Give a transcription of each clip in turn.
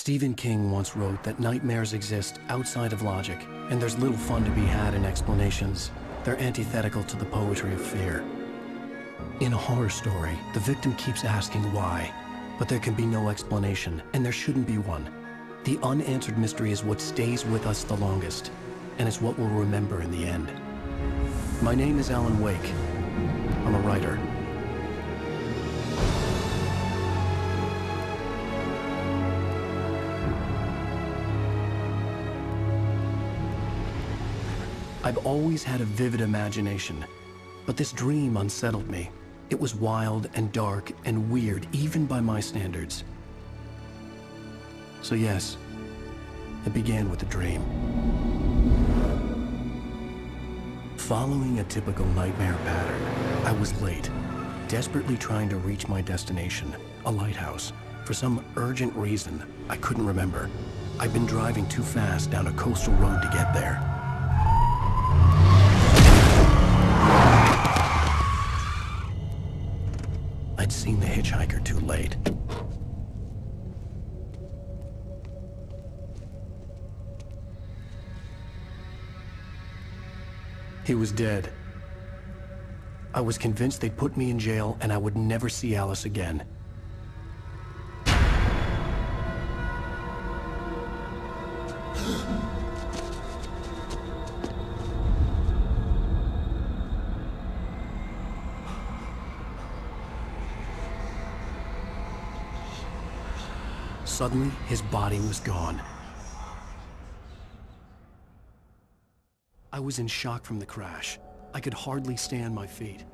Stephen King once wrote that nightmares exist outside of logic, and there's little fun to be had in explanations. They're antithetical to the poetry of fear. In a horror story, the victim keeps asking why, but there can be no explanation, and there shouldn't be one. The unanswered mystery is what stays with us the longest, and it's what we'll remember in the end. My name is Alan Wake. I'm a writer. I've always had a vivid imagination, but this dream unsettled me. It was wild and dark and weird, even by my standards. So yes, it began with a dream. Following a typical nightmare pattern, I was late, desperately trying to reach my destination, a lighthouse. For some urgent reason, I couldn't remember. I'd been driving too fast down a coastal road to get there. I'd seen the hitchhiker too late. He was dead. I was convinced they'd put me in jail and I would never see Alice again. Suddenly, his body was gone. I was in shock from the crash. I could hardly stay on my feet.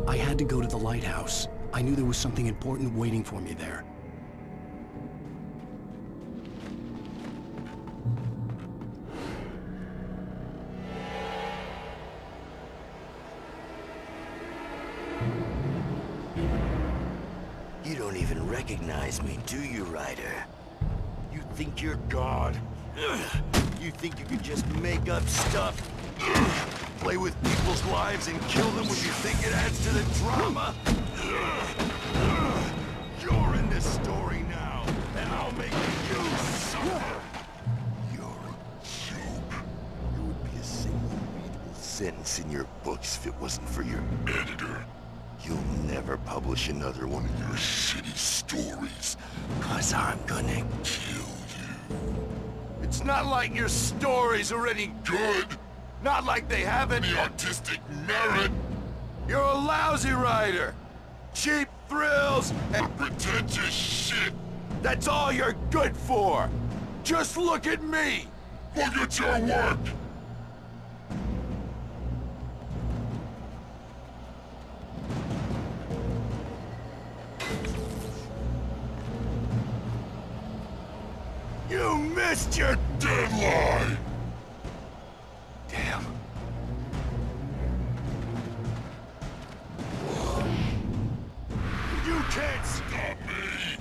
I had to go to the lighthouse. I knew there was something important waiting for me there. You don't even recognize me, do you, Ryder? You think you're God? You think you can just make up stuff? Play with people's lives and kill them when you think it adds to the drama? You're in this story now, and I'll make you suffer. You're a joke. There would be a single readable sentence in your books if it wasn't for your editor. You'll never publish another one of your shitty stories, 'cause I'm gonna kill you. It's not like your stories are any good. Not like they have any artistic merit. You're a lousy writer. Cheap thrills and pretentious shit. That's all you're good for. Just look at me. Look at your work. You missed your deadline. Damn. You can't stop me!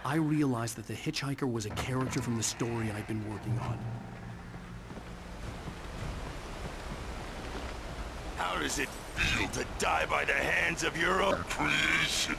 I realized that the hitchhiker was a character from the story I'd been working on. does it feel to die by the hands of your own creation?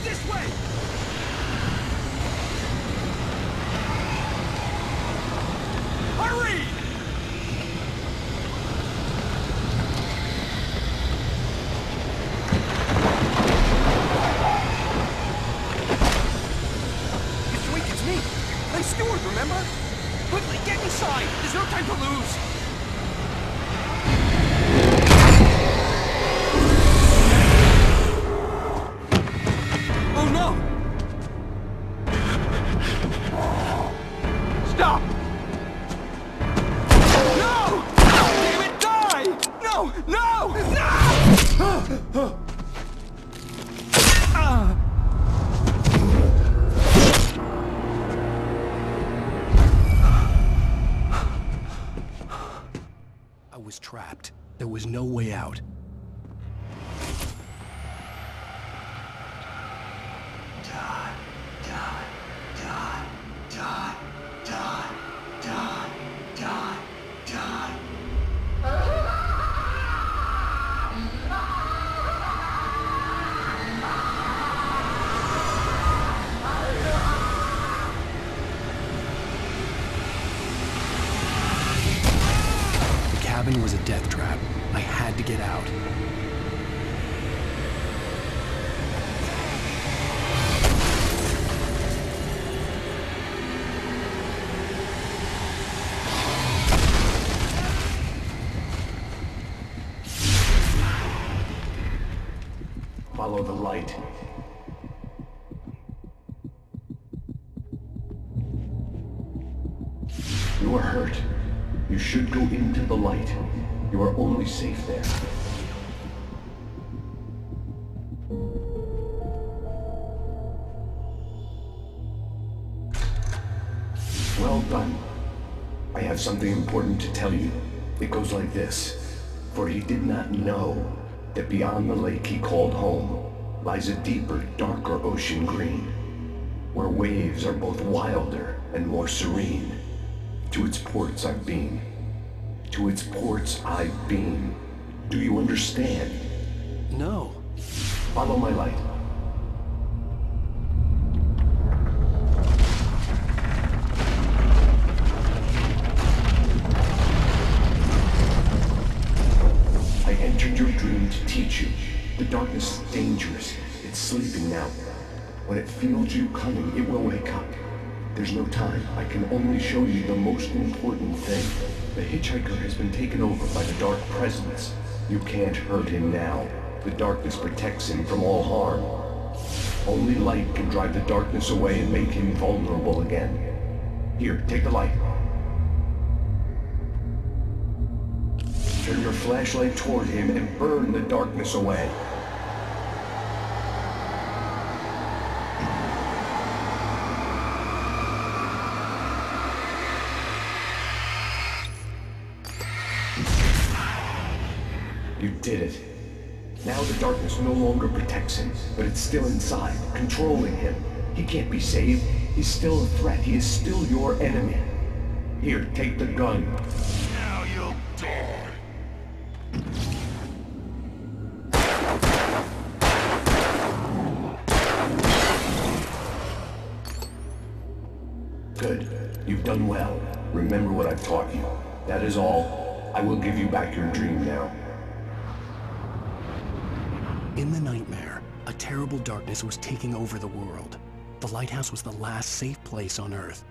This way! Hurry! Mr. Wink, it's me. I'm Stewart, remember? Quickly, get inside! There's no time to lose! Stop! No! Damn it, die! No! No! No! I was trapped. There was no way out. Die, die, die, die, die, die, die, die. The cabin was a death trap. I had to get out. Follow the light. You are hurt. You should go into the light. You are only safe there. Well done. I have something important to tell you. It goes like this. For he did not know that beyond the lake he called home lies a deeper, darker ocean green, where waves are both wilder and more serene. To its ports I've been. To its ports I've been. Do you understand? No. Follow my light. I entered your dream to teach you. The darkness is dangerous. It's sleeping now. When it feels you coming, it will wake up. There's no time. I can only show you the most important thing. The hitchhiker has been taken over by the Dark Presence. You can't hurt him now. The darkness protects him from all harm. Only light can drive the darkness away and make him vulnerable again. Here, take the light. Turn your flashlight toward him and burn the darkness away. You did it. Now the darkness no longer protects him, but it's still inside, controlling him. He can't be saved. He's still a threat. He is still your enemy. Here, take the gun. Now you'll die. Good. You've done well. Remember what I've taught you. That is all. I will give you back your dream now. In the nightmare, a terrible darkness was taking over the world. The lighthouse was the last safe place on Earth.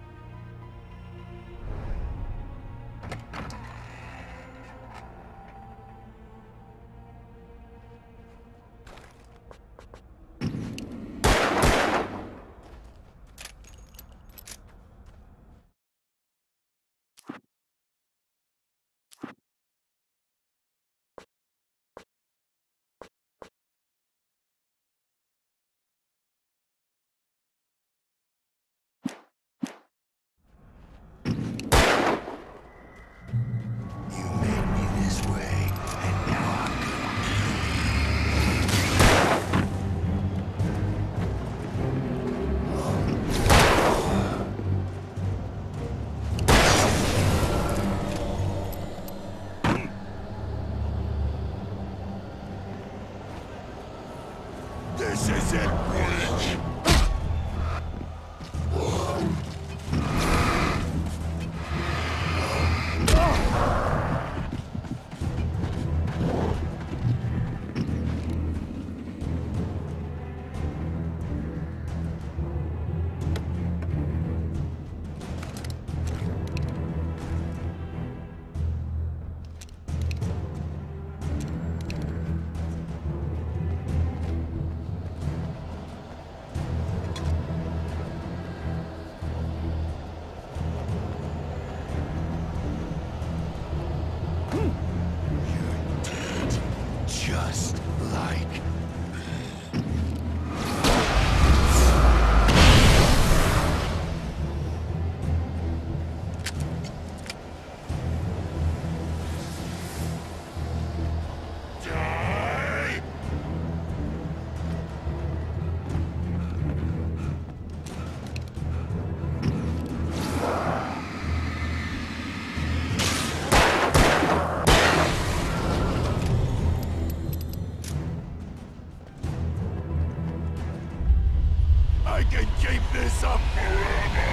This is it, Wake! Just like... Die! I can keep this up forever!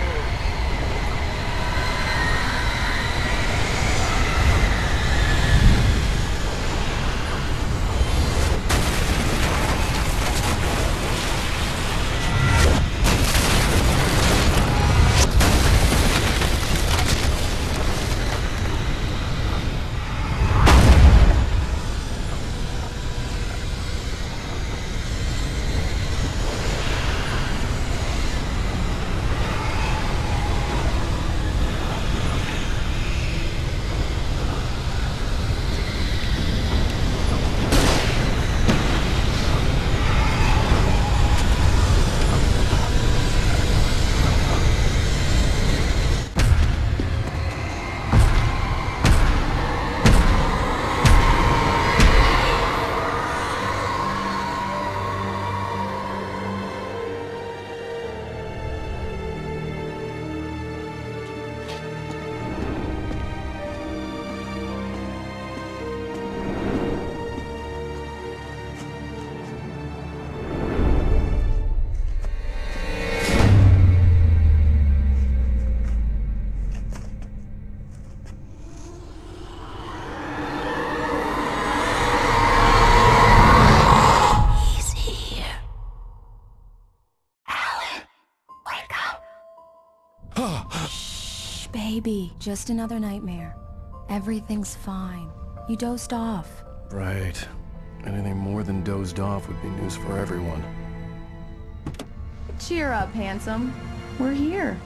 Baby, just another nightmare. Everything's fine. You dozed off. Right. Anything more than dozed off would be news for everyone. Cheer up, handsome. We're here.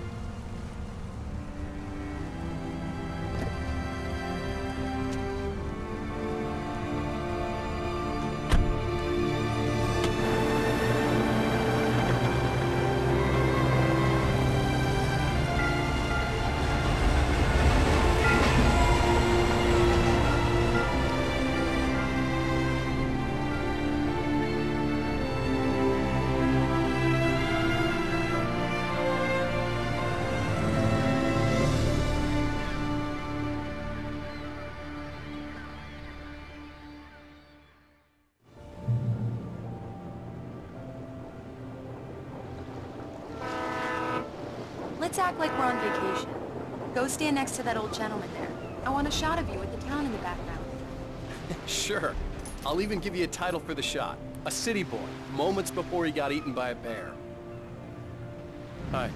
Let's act like we're on vacation. Go stand next to that old gentleman there. I want a shot of you with the town in the background. Sure. I'll even give you a title for the shot. A city boy, moments before he got eaten by a bear. Hi.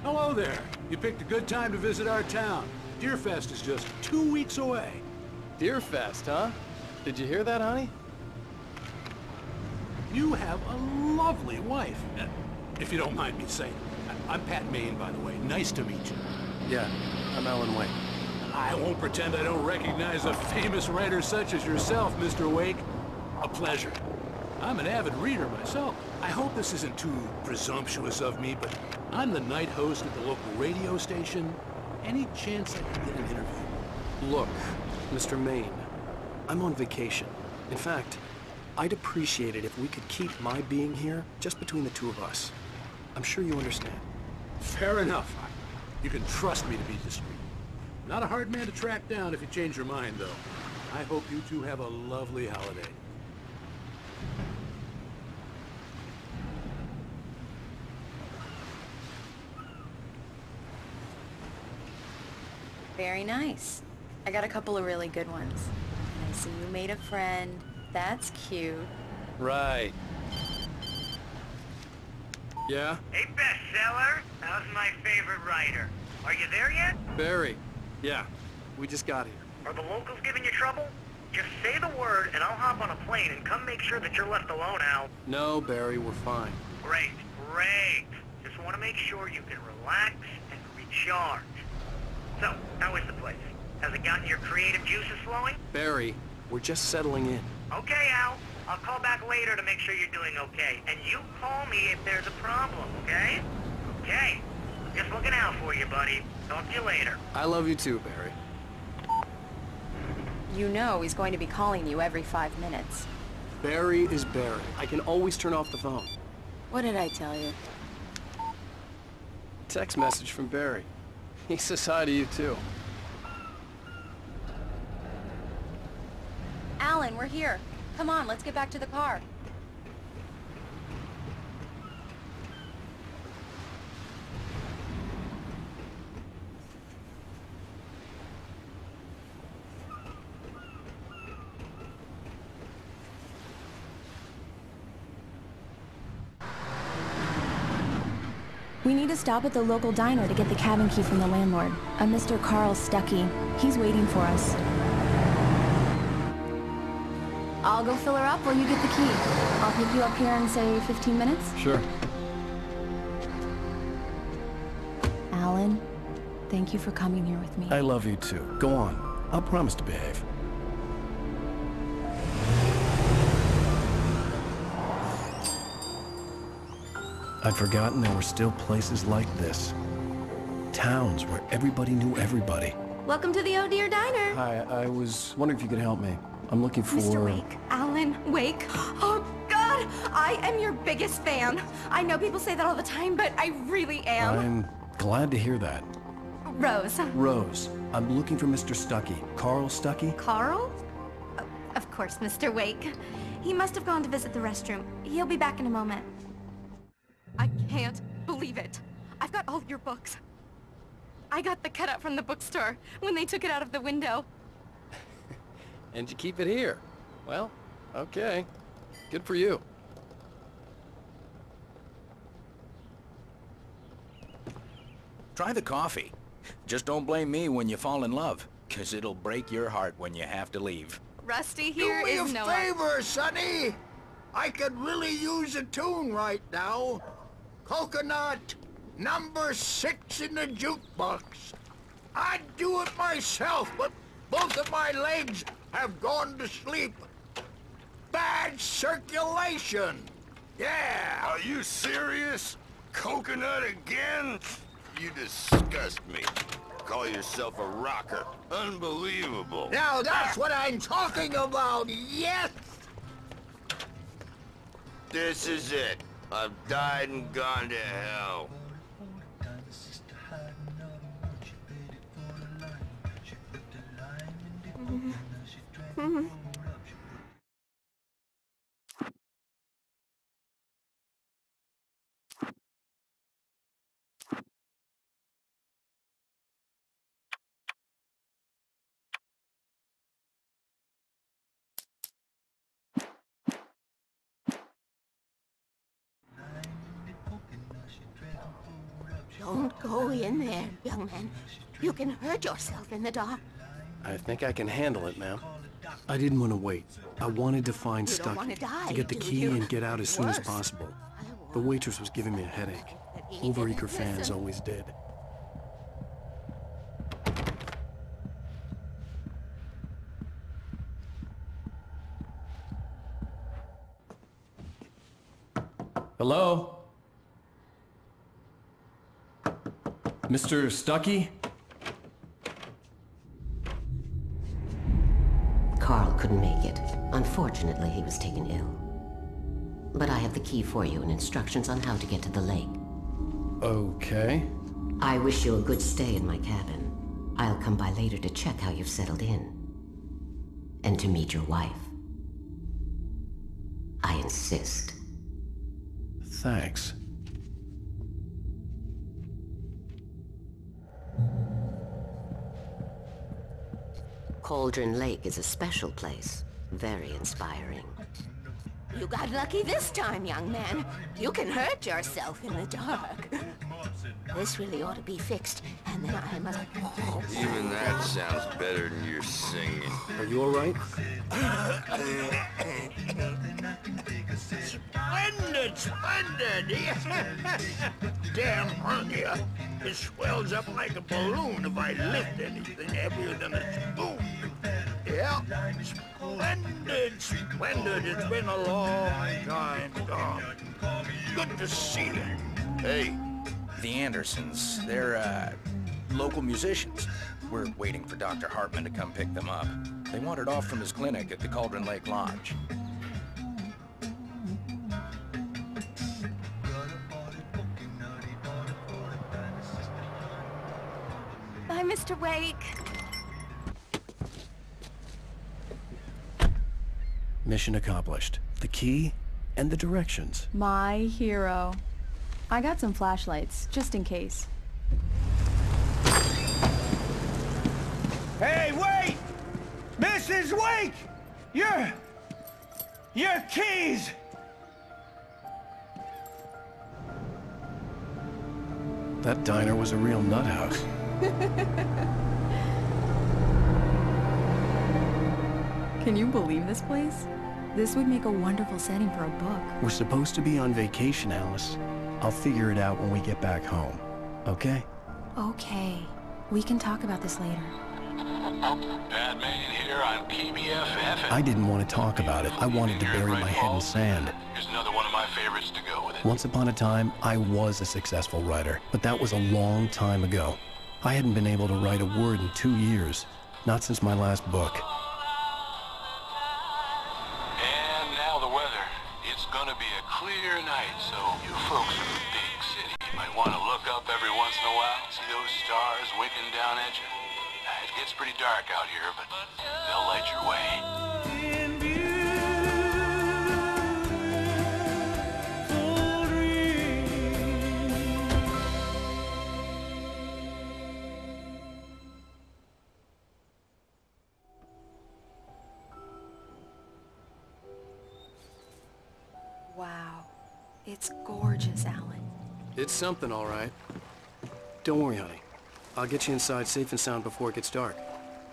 Hello there. You picked a good time to visit our town. Deerfest is just 2 weeks away. Deerfest, huh? Did you hear that, honey? You have a lovely wife. If you don't mind me saying. I'm Pat Maine, by the way. Nice to meet you. Yeah, I'm Alan Wake. I won't pretend I don't recognize a famous writer such as yourself, Mr. Wake. A pleasure. I'm an avid reader myself. I hope this isn't too presumptuous of me, but I'm the night host at the local radio station. Any chance I can get an interview? Look, Mr. Maine, I'm on vacation. In fact, I'd appreciate it if we could keep my being here just between the two of us. I'm sure you understand. Fair enough. You can trust me to be discreet. Not a hard man to track down if you change your mind, though. I hope you two have a lovely holiday. Very nice. I got a couple of really good ones. And I see you made a friend. That's cute. Right. Yeah? Hey, bestseller. How's my favorite writer? Are you there yet? Barry. Yeah. We just got here. Are the locals giving you trouble? Just say the word and I'll hop on a plane and come make sure that you're left alone, Al. No, Barry, we're fine. Great, great. Just want to make sure you can relax and recharge. So, how is the place? Has it gotten your creative juices flowing? Barry, we're just settling in. Okay, Al. I'll call back later to make sure you're doing okay. And you call me if there's a problem, okay? Okay. Just looking out for you, buddy. Talk to you later. I love you too, Barry. You know he's going to be calling you every 5 minutes. Barry is Barry. I can always turn off the phone. What did I tell you? Text message from Barry. He says hi to you too. Alan, we're here. Come on, let's get back to the car. We need to stop at the local diner to get the cabin key from the landlord, a Mr. Carl Stuckey. He's waiting for us. I'll go fill her up while you get the key. I'll pick you up here in, say, 15 minutes? Sure. Alan, thank you for coming here with me. I love you too. Go on. I'll promise to behave. I'd forgotten there were still places like this. Towns where everybody knew everybody. Welcome to the Oh Dear Diner. Hi, I was wondering if you could help me. I'm looking for... Mr. Wake. Alan Wake. Oh, God! I am your biggest fan. I know people say that all the time, but I really am. I'm glad to hear that. Rose. Rose, I'm looking for Mr. Stuckey. Carl Stuckey? Carl? Oh, of course, Mr. Wake. He must have gone to visit the restroom. He'll be back in a moment. I can't believe it. I've got all your books. I got the cutout from the bookstore when they took it out of the window. And you keep it here. Well, okay. Good for you. Try the coffee. Just don't blame me when you fall in love, 'cause it'll break your heart when you have to leave. Rusty here is Do me a favor, Sonny. I could really use a tune right now. Coconut, number 6 in the jukebox. I'd do it myself, but both of my legs have gone to sleep. Bad circulation. Yeah. Are you serious? Coconut again? You disgust me. Call yourself a rocker. Unbelievable. Now that's what I'm talking about, yes! This is it. I've died and gone to hell. Don't go in there, young man. You can hurt yourself in the dark. I think I can handle it, ma'am. I didn't want to wait. I wanted to find You don't Stuckey, wanna die, to get the do key you? and get out as soon as Worse. possible. The waitress was giving me a headache. Overeager fans always did. Hello? Mr. Stuckey? Carl couldn't make it. Unfortunately, he was taken ill. But I have the key for you and instructions on how to get to the lake. Okay. I wish you a good stay in my cabin. I'll come by later to check how you've settled in. And to meet your wife. I insist. Thanks. Cauldron Lake is a special place. Very inspiring. You got lucky this time, young man. You can hurt yourself in the dark. This really ought to be fixed, and then I must... Even that sounds better than your singing. Are you all right? Splendid, splendid! Damn hernia. It swells up like a balloon if I lift anything heavier than a spoon. Yeah, splendid, splendid. It's been a long time gone. Good to see you. Hey. The Andersons, they're, local musicians. We're waiting for Dr. Hartman to come pick them up. They wandered off from his clinic at the Cauldron Lake Lodge. Bye, Mr. Wake. Mission accomplished. The key and the directions. My hero. I got some flashlights, just in case. Hey, wait! Mrs. Wake! Your keys! That diner was a real nut house. Can you believe this place? This would make a wonderful setting for a book. We're supposed to be on vacation, Alice. I'll figure it out when we get back home. Okay? Okay. We can talk about this later. Pat Main here on PBFF. I didn't want to talk about it. I wanted to bury my head in sand. Here's another one of my favorites to go with it. Once upon a time, I was a successful writer, but that was a long time ago. I hadn't been able to write a word in 2 years. Not since my last book. And now the weather. It's gonna be a clear night, so you folks in the big city might want to look up every once in a while, see those stars winking down at you. It gets pretty dark out here, but they'll light your way. Wow. It's gorgeous, Alan. It's something, all right. Don't worry, honey. I'll get you inside safe and sound before it gets dark.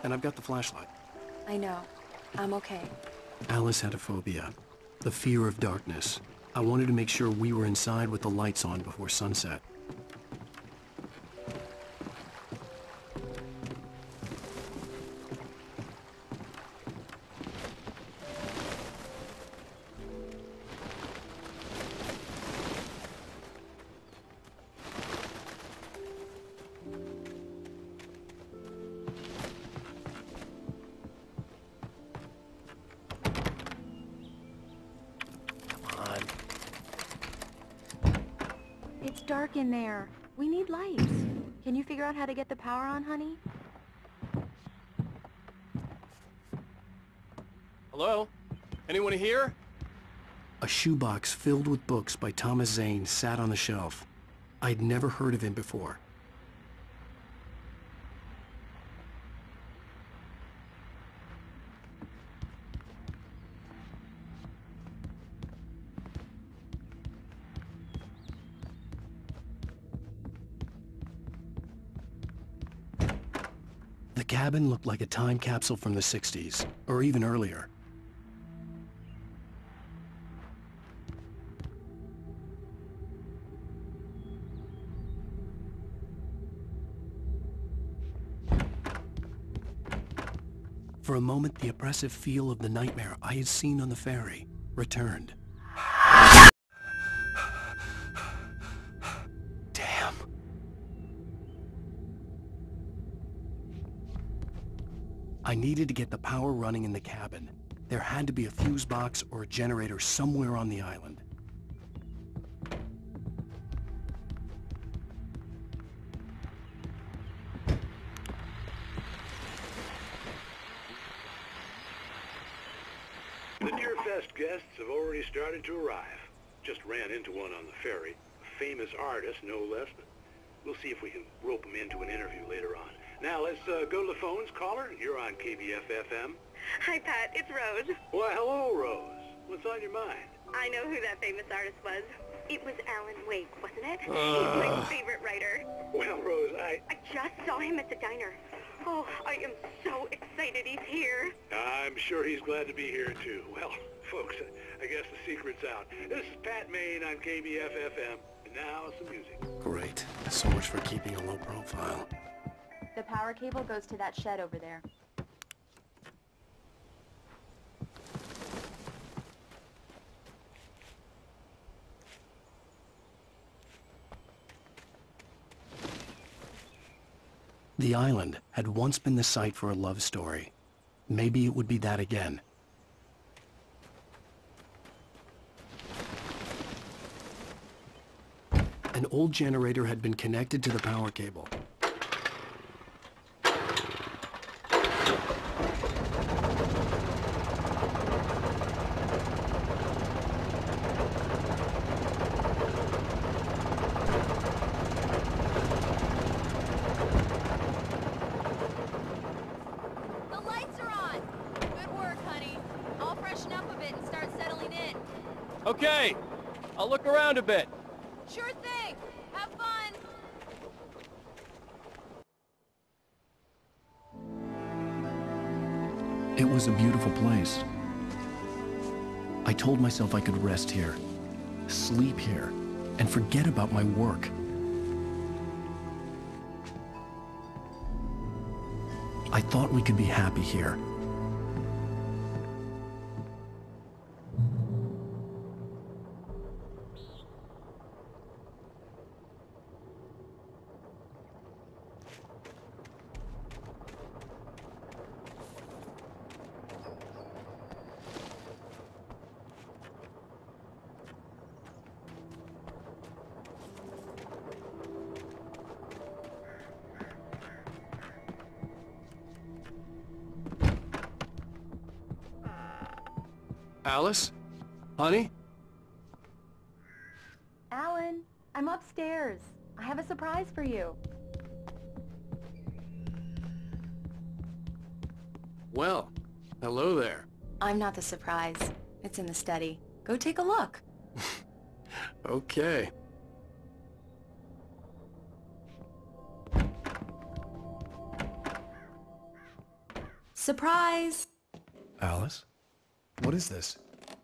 And I've got the flashlight. I know. I'm okay. Alice had a phobia. The fear of darkness. I wanted to make sure we were inside with the lights on before sunset. It's dark in there. We need lights. Can you figure out how to get the power on, honey? Hello? Anyone here? A shoebox filled with books by Thomas Zane sat on the shelf. I'd never heard of him before. The cabin looked like a time capsule from the 60s, or even earlier. For a moment, the oppressive feel of the nightmare I had seen on the ferry returned. Damn. I needed to get the power running in the cabin. There had to be a fuse box or a generator somewhere on the island. The Deerfest guests have already started to arrive. Just ran into one on the ferry. A famous artist, no less, but we'll see if we can rope him into an interview later on. Now let's go to the phones. Caller, you're on KBF-FM. Hi, Pat. It's Rose. Why, hello, Rose. What's on your mind? I know who that famous artist was. It was Alan Wake, wasn't it? He's my favorite writer. Well, Rose, I just saw him at the diner. Oh, I am so excited he's here. I'm sure he's glad to be here, too. Well, folks, I guess the secret's out. This is Pat Maine on KBF-FM. And now, some music. Great. So much for keeping a low profile. The power cable goes to that shed over there. The island had once been the site for a love story. Maybe it would be that again. An old generator had been connected to the power cable. Okay, I'll look around a bit. Sure thing. Have fun. It was a beautiful place. I told myself I could rest here, sleep here, and forget about my work. I thought we could be happy here. Alice? Honey? Alan, I'm upstairs. I have a surprise for you. Well, hello there. I'm not the surprise. It's in the study. Go take a look. Okay. Surprise! Alice? What is this?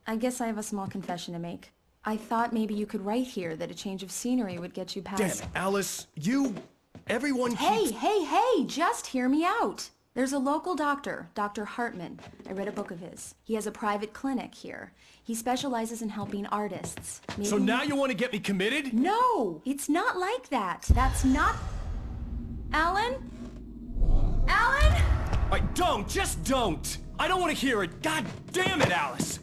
I guess I have a small confession to make. I thought maybe you could write here that a change of scenery would get you past... Damn it, Alice, everyone keeps... Hey, just hear me out. There's a local doctor, Dr. Hartman. I read a book of his. He has a private clinic here. He specializes in helping artists. Maybe... So now you want to get me committed? No, it's not like that. That's not... Alan? Alan? Just don't! I don't want to hear it! God damn it, Alice!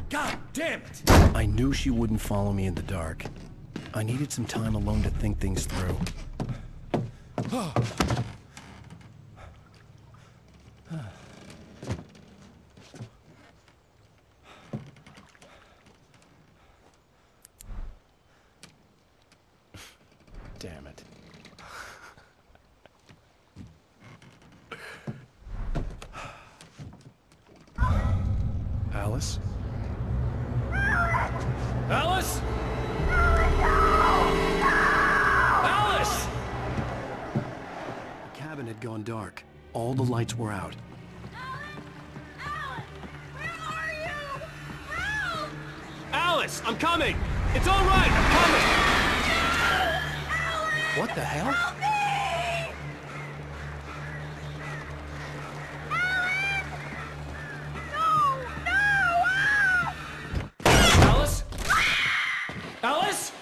God damn it! I knew she wouldn't follow me in the dark. I needed some time alone to think things through. Damn it. Alice? Alice? Alice! The cabin had gone dark. All the lights were out. Alan, where are you? Help! Alice, I'm coming! It's all right, I'm coming! Alan! What the hell? Help me! Alice? Alice?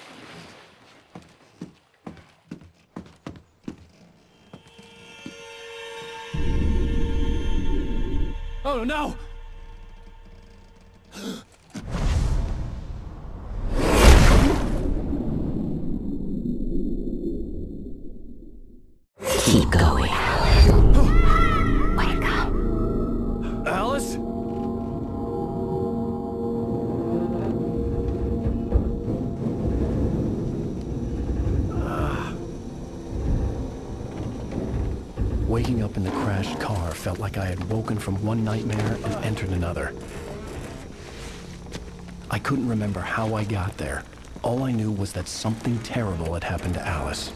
Oh no! Keep going. Wake up. Alice? Waking up in the crashed car felt like I had woken from one nightmare and entered another. I couldn't remember how I got there. All I knew was that something terrible had happened to Alice.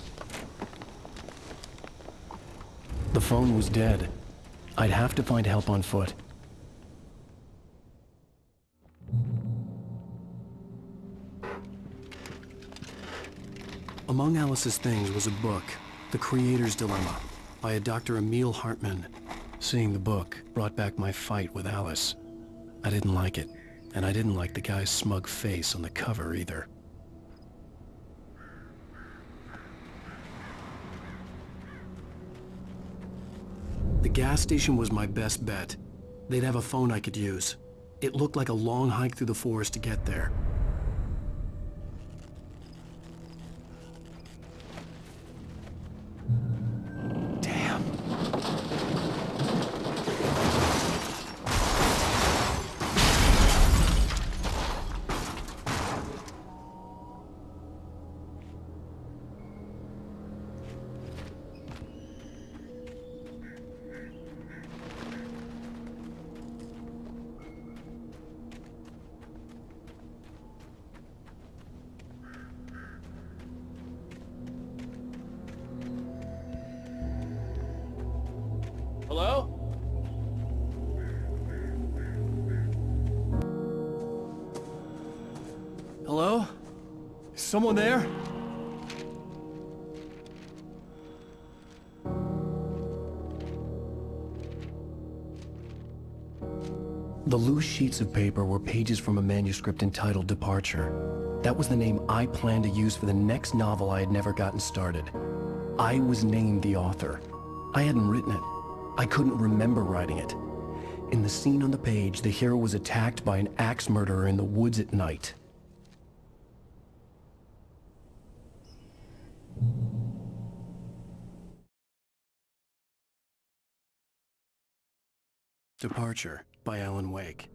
The phone was dead. I'd have to find help on foot. Among Alice's things was a book, The Creator's Dilemma, by a Dr. Emil Hartman. Seeing the book brought back my fight with Alice. I didn't like it, and I didn't like the guy's smug face on the cover either. The gas station was my best bet. They'd have a phone I could use. It looked like a long hike through the forest to get there. Hello? Hello? Is someone there? The loose sheets of paper were pages from a manuscript entitled Departure. That was the name I planned to use for the next novel I had never gotten started. I was named the author. I hadn't written it. I couldn't remember writing it. In the scene on the page, the hero was attacked by an axe murderer in the woods at night. Departure by Alan Wake.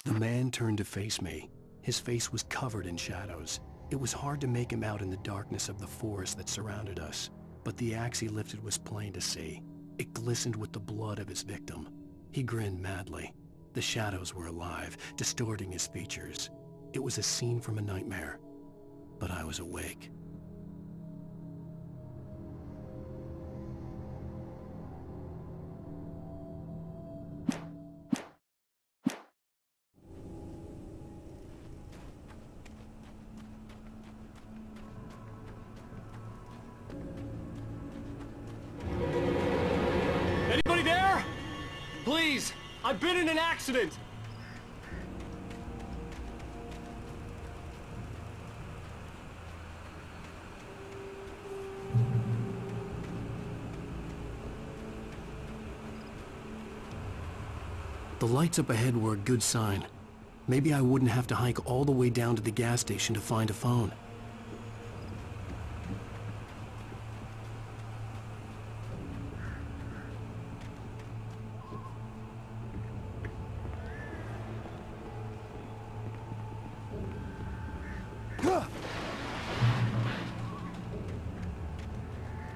The man turned to face me. His face was covered in shadows. It was hard to make him out in the darkness of the forest that surrounded us, but the axe he lifted was plain to see. It glistened with the blood of his victim. He grinned madly. The shadows were alive, distorting his features. It was a scene from a nightmare, but I was awake. Anybody there? Please, I've been in an accident. The lights up ahead were a good sign. Maybe I wouldn't have to hike all the way down to the gas station to find a phone.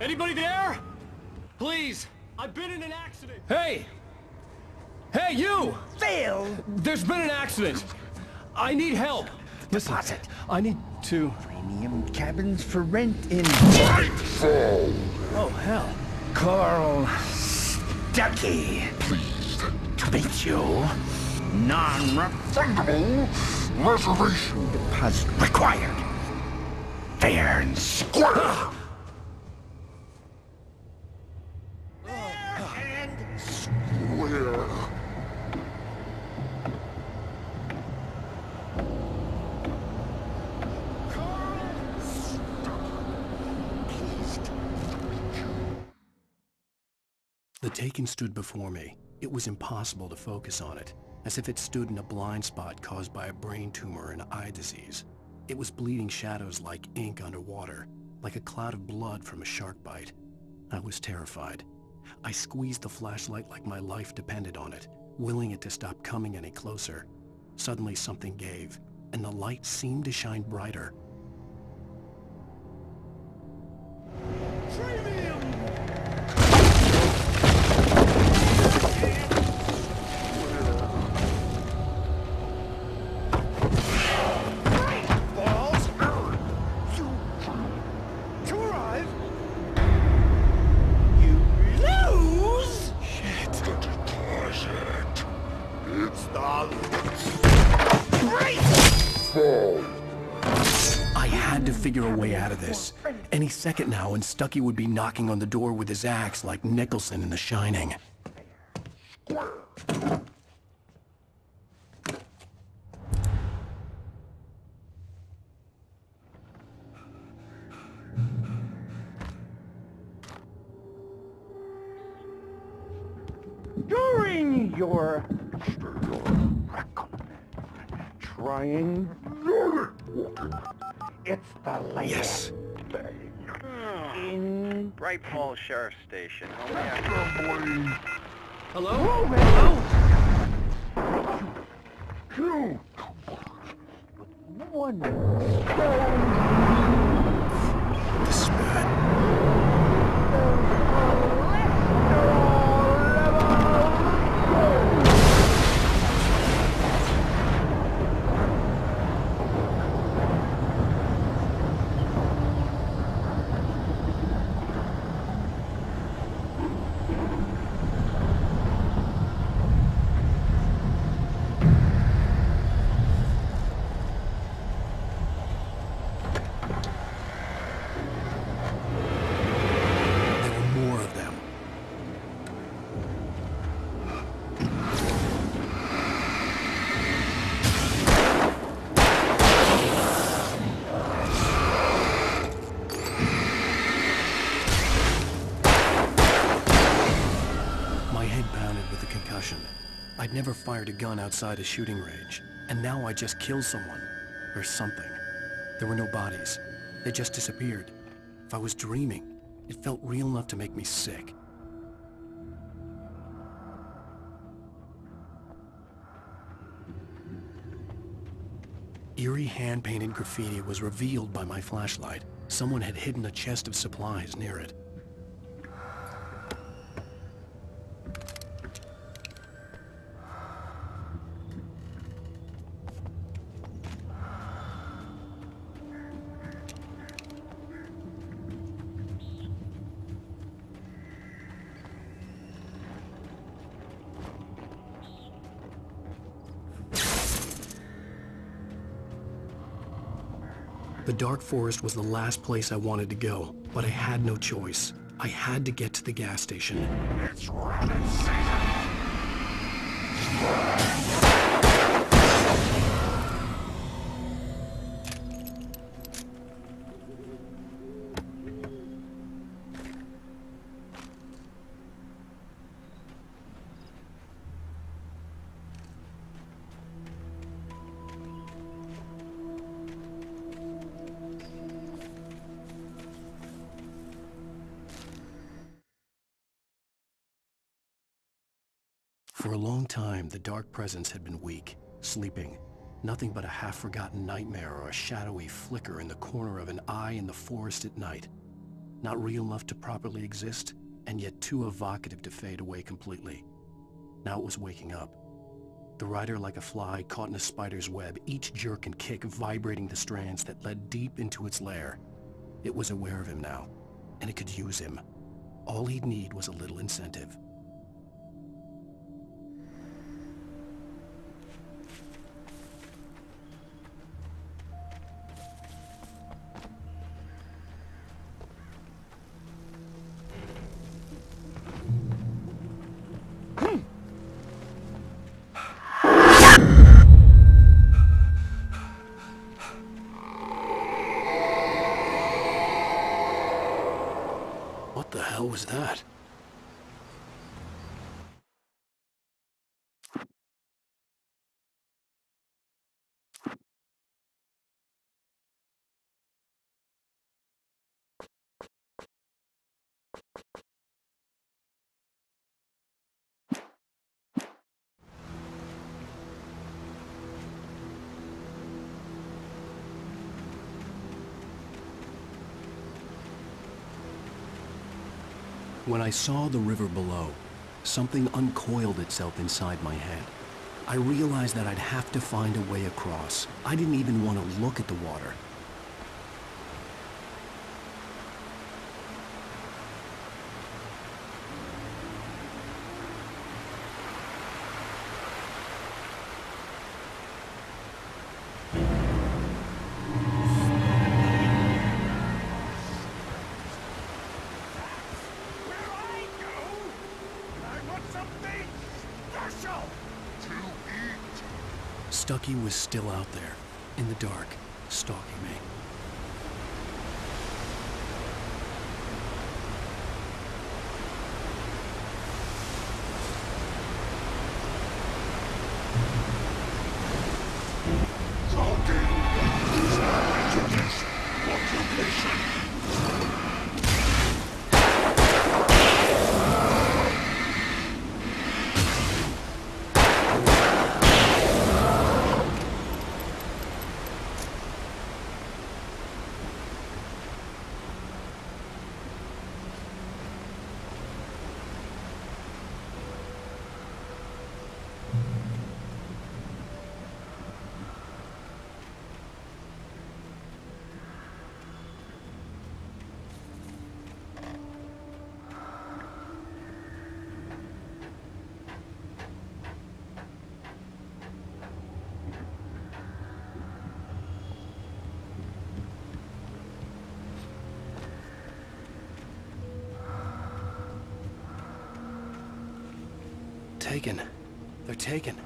Anybody there? Please, I've been in an accident. Hey! Hey, you! Phil! There's been an accident. I need help. Listen, Deposit. I need to... Premium cabins for rent in... Oh, hell. Carl Stuckey. Pleased to meet you. Non-refundable reservation deposit required. Fair and square. The Taken stood before me. It was impossible to focus on it, as if it stood in a blind spot caused by a brain tumor and eye disease. It was bleeding shadows like ink underwater, like a cloud of blood from a shark bite. I was terrified. I squeezed the flashlight like my life depended on it, willing it to stop coming any closer. Suddenly something gave. and the light seemed to shine brighter. I had to figure a way out of this. Any second now, and Stucky would be knocking on the door with his axe like Nicholson in The Shining. During your trying, it's the latest thing. In Bright Falls Sheriff Station. Hello? Two. One. This is bad. I'd never fired a gun outside a shooting range, and now I just killed someone. Or something. There were no bodies. They just disappeared. If I was dreaming, it felt real enough to make me sick. Eerie hand-painted graffiti was revealed by my flashlight. Someone had hidden a chest of supplies near it. The dark forest was the last place I wanted to go, but I had no choice. I had to get to the gas station. It's rocket season. For a long time, the dark presence had been weak, sleeping. Nothing but a half-forgotten nightmare or a shadowy flicker in the corner of an eye in the forest at night. Not real enough to properly exist, and yet too evocative to fade away completely. Now it was waking up. The rider like a fly caught in a spider's web, each jerk and kick vibrating the strands that led deep into its lair. It was aware of him now, and it could use him. All he'd need was a little incentive. What the hell was that? When I saw the river below, something uncoiled itself inside my head. I realized that I'd have to find a way across. I didn't even want to look at the water. Stucky was still out there, in the dark, stalking me. Taken. They're taken.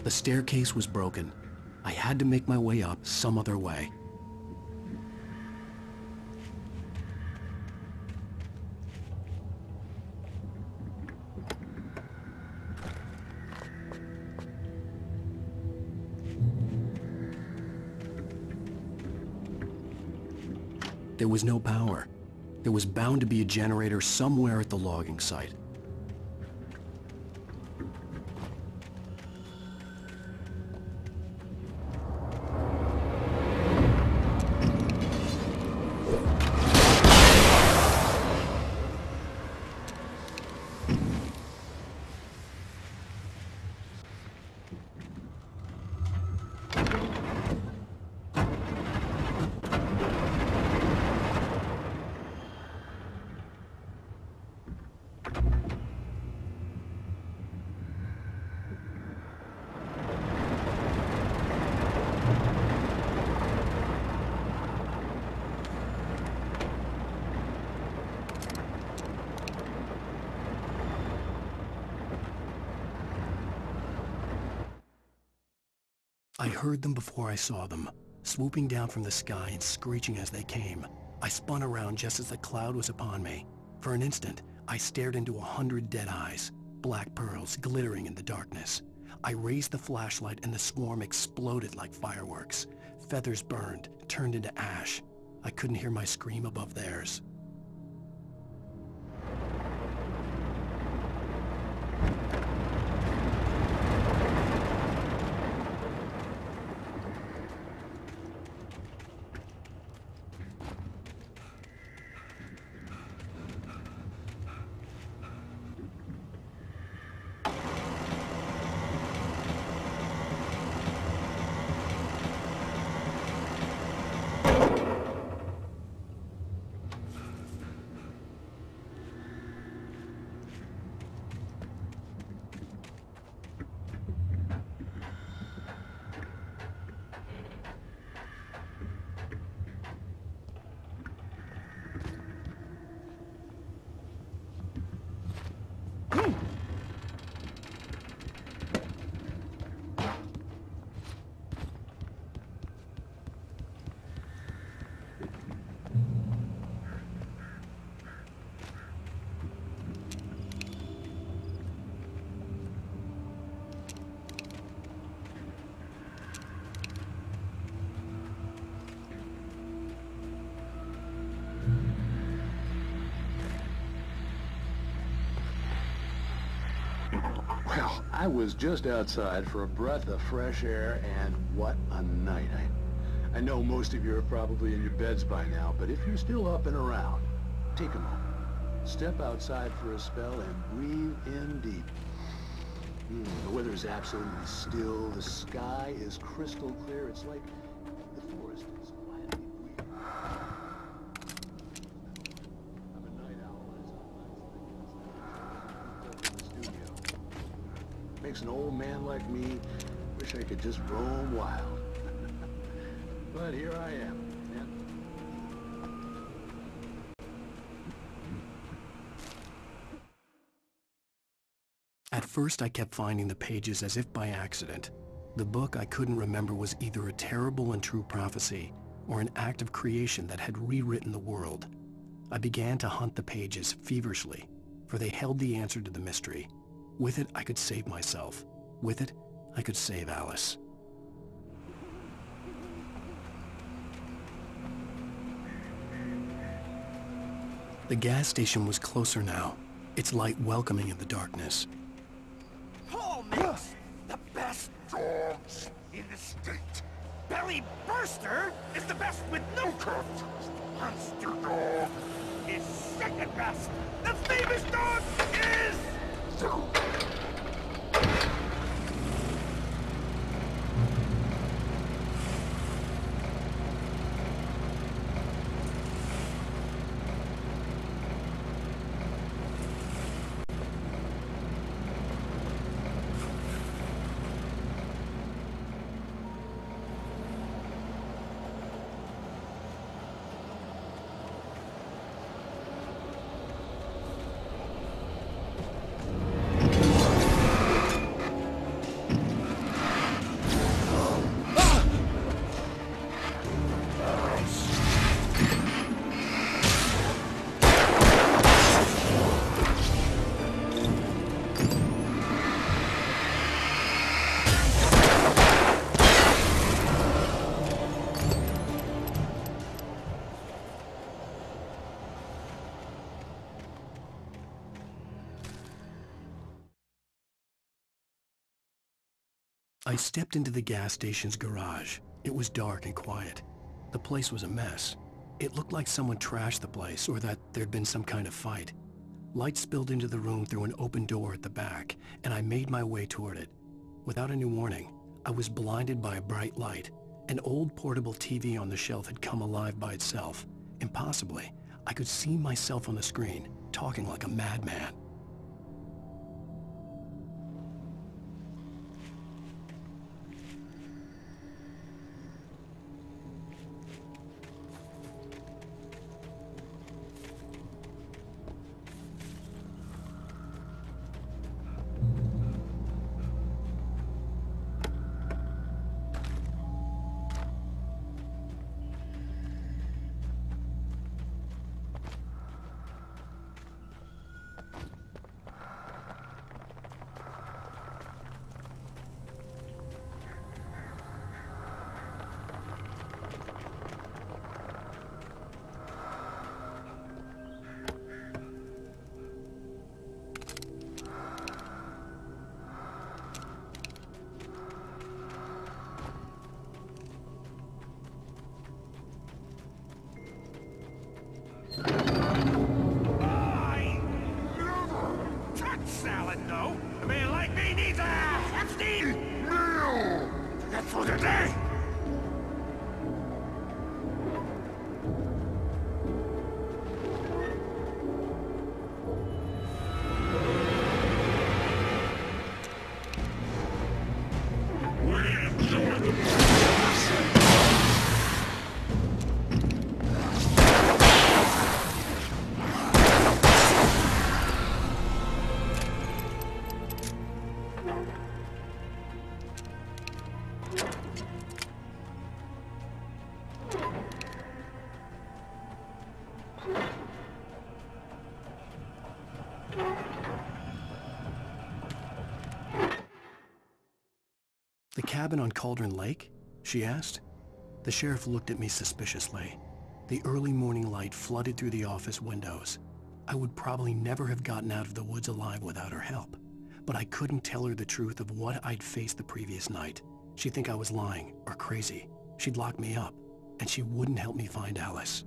The staircase was broken. I had to make my way up some other way. There was no power. There was bound to be a generator somewhere at the logging site. I heard them before I saw them, swooping down from the sky and screeching as they came. I spun around just as the cloud was upon me. For an instant, I stared into 100 dead eyes, black pearls glittering in the darkness. I raised the flashlight and the swarm exploded like fireworks. Feathers burned, turned into ash. I couldn't hear my scream above theirs. Well, I was just outside for a breath of fresh air, and what a night. I know most of you are probably in your beds by now, but if you're still up and around, take a moment. Step outside for a spell and breathe in deep. The weather is absolutely still. The sky is crystal clear. It's like the forest is quietly breathing. I'm a night owl. It's in the studio. Makes an old man like me wish I could just roam wild. But here I am. At first, I kept finding the pages as if by accident. The book I couldn't remember was either a terrible and true prophecy or an act of creation that had rewritten the world. I began to hunt the pages feverishly, for they held the answer to the mystery. With it, I could save myself. With it, I could save Alice. The gas station was closer now, its light welcoming in the darkness. Paul makes the best dogs in the state. Belly Burster is the best with no cuts. Monster Dog is second best. The famous dog is... I stepped into the gas station's garage. It was dark and quiet. The place was a mess. It looked like someone trashed the place or that there'd been some kind of fight. Light spilled into the room through an open door at the back, and I made my way toward it. Without any warning, I was blinded by a bright light. An old portable TV on the shelf had come alive by itself. Impossibly, I could see myself on the screen, talking like a madman. Salad, no. A man like me needs a hefty meal. That's for the day. The cabin on Cauldron Lake? She asked. The sheriff looked at me suspiciously. The early morning light flooded through the office windows. I would probably never have gotten out of the woods alive without her help. But I couldn't tell her the truth of what I'd faced the previous night. She'd think I was lying or crazy. She'd lock me up, and she wouldn't help me find Alice.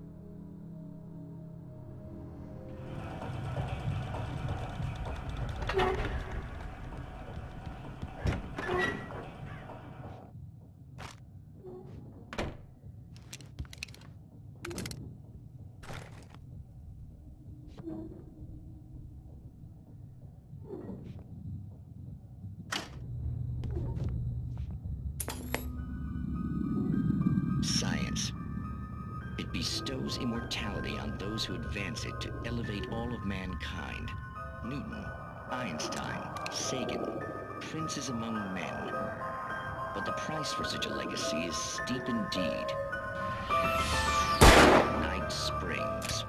Science. It bestows immortality on those who advance it to elevate all of mankind. Newton, Einstein, Sagan, princes among men. But the price for such a legacy is steep indeed. Night Springs.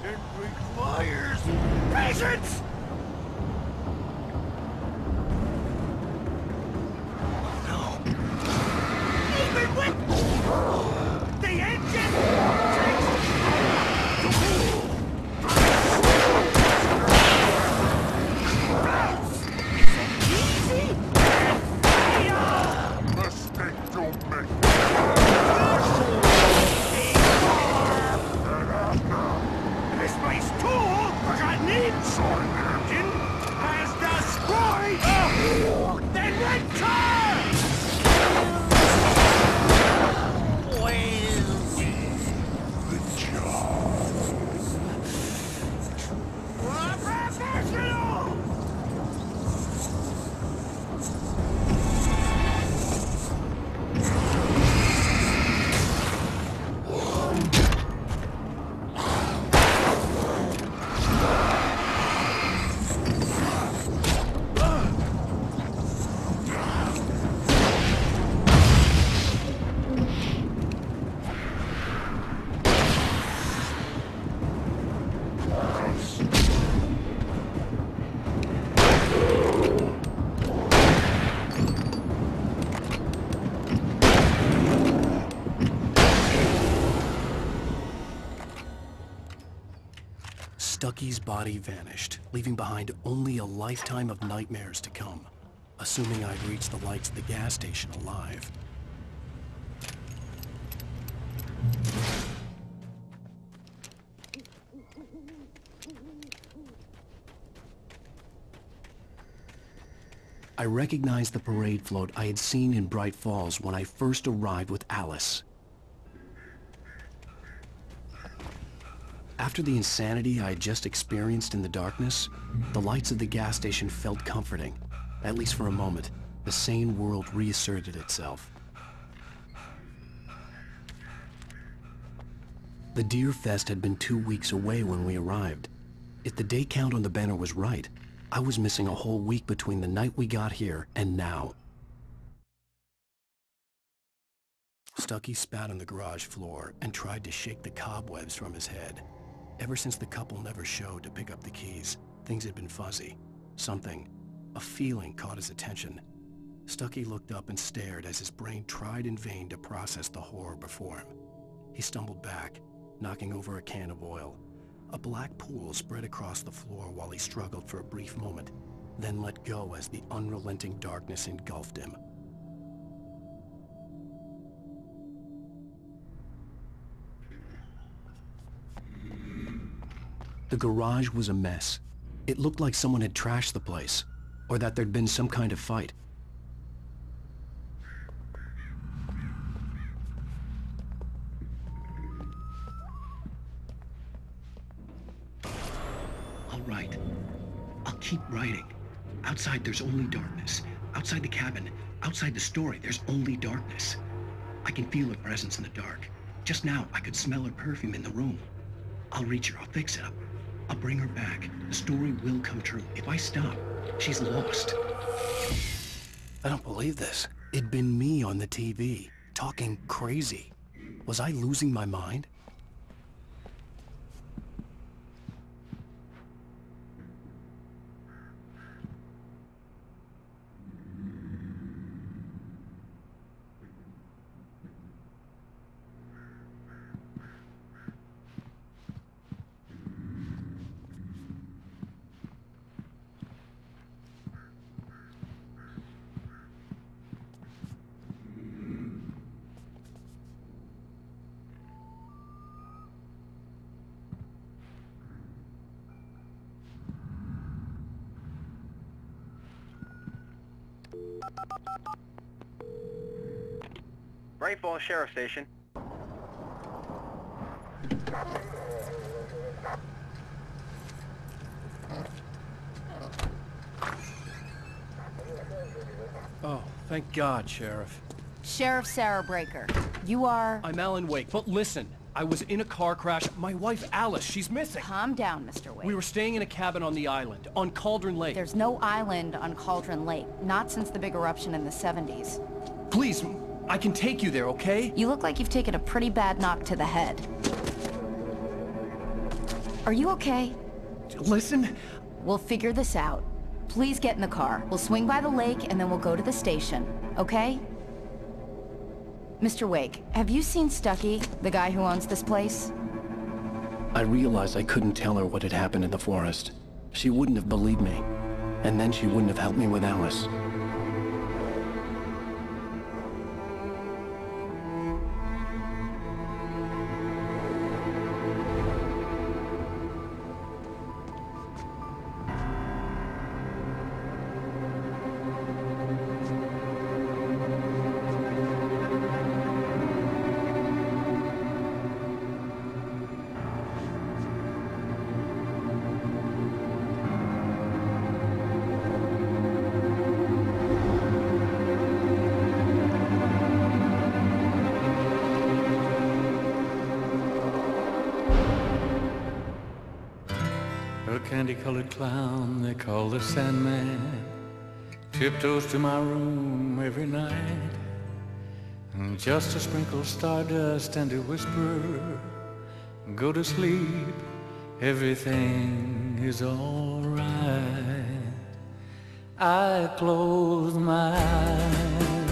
It requires patience! No. Even with the engine! Easy! Mistake don't make. This place tool forgotten inside engine has destroyed the red car! Good job. Professional! Stucky's body vanished, leaving behind only a lifetime of nightmares to come, assuming I'd reached the lights of the gas station alive. I recognized the parade float I had seen in Bright Falls when I first arrived with Alice. After the insanity I had just experienced in the darkness, the lights of the gas station felt comforting. At least for a moment, the sane world reasserted itself. The Deer Fest had been 2 weeks away when we arrived. If the day count on the banner was right, I was missing a whole week between the night we got here and now. Stucky spat on the garage floor and tried to shake the cobwebs from his head. Ever since the couple never showed to pick up the keys, things had been fuzzy. Something, a feeling caught his attention. Stucky looked up and stared as his brain tried in vain to process the horror before him. He stumbled back, knocking over a can of oil. A black pool spread across the floor while he struggled for a brief moment, then let go as the unrelenting darkness engulfed him. The garage was a mess. It looked like someone had trashed the place, or that there'd been some kind of fight. I'll write. I'll keep writing. Outside, there's only darkness. Outside the cabin, outside the story, there's only darkness. I can feel her presence in the dark. Just now, I could smell her perfume in the room. I'll reach her. I'll fix it up. I'll bring her back. The story will come true. If I stop, she's lost. I don't believe this. It'd been me on the TV, talking crazy. Was I losing my mind? Bright Falls Sheriff Station. Oh, thank God, Sheriff. Sheriff Sarah Breaker. You are... I'm Alan Wake, but listen. I was in a car crash. My wife, Alice, she's missing. Calm down, Mr. Wake. We were staying in a cabin on the island, on Cauldron Lake. There's no island on Cauldron Lake. Not since the big eruption in the 70s. Please, I can take you there, okay? You look like you've taken a pretty bad knock to the head. Are you okay? Listen. We'll figure this out. Please get in the car. We'll swing by the lake and then we'll go to the station, okay? Mr. Wake, have you seen Stucky, the guy who owns this place? I realized I couldn't tell her what had happened in the forest. She wouldn't have believed me. And then she wouldn't have helped me with Alice. A candy-colored clown they call the Sandman tiptoes to my room every night, and just to sprinkle stardust and to whisper, go to sleep, everything is all right. I close my eyes.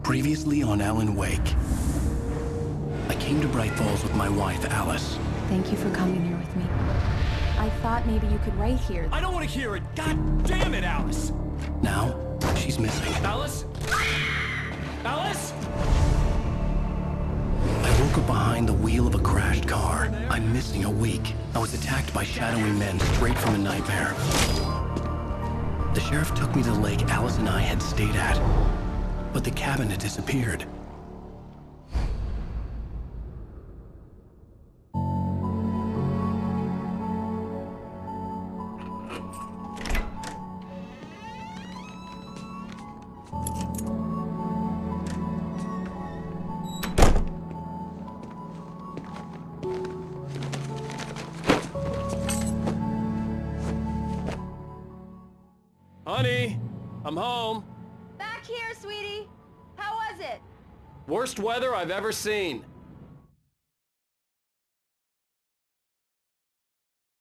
Previously on Alan Wake. I came to Bright Falls with my wife, Alice. Thank you for coming here with me. I thought maybe you could write here. I don't want to hear it! God damn it, Alice! Now, she's missing. Alice? Alice? I woke up behind the wheel of a crashed car. I'm missing a week. I was attacked by shadowy men straight from a nightmare. The sheriff took me to the lake Alice and I had stayed at. But the cabin had disappeared. Honey, I'm home. Back here, sweetie. How was it? Worst weather I've ever seen.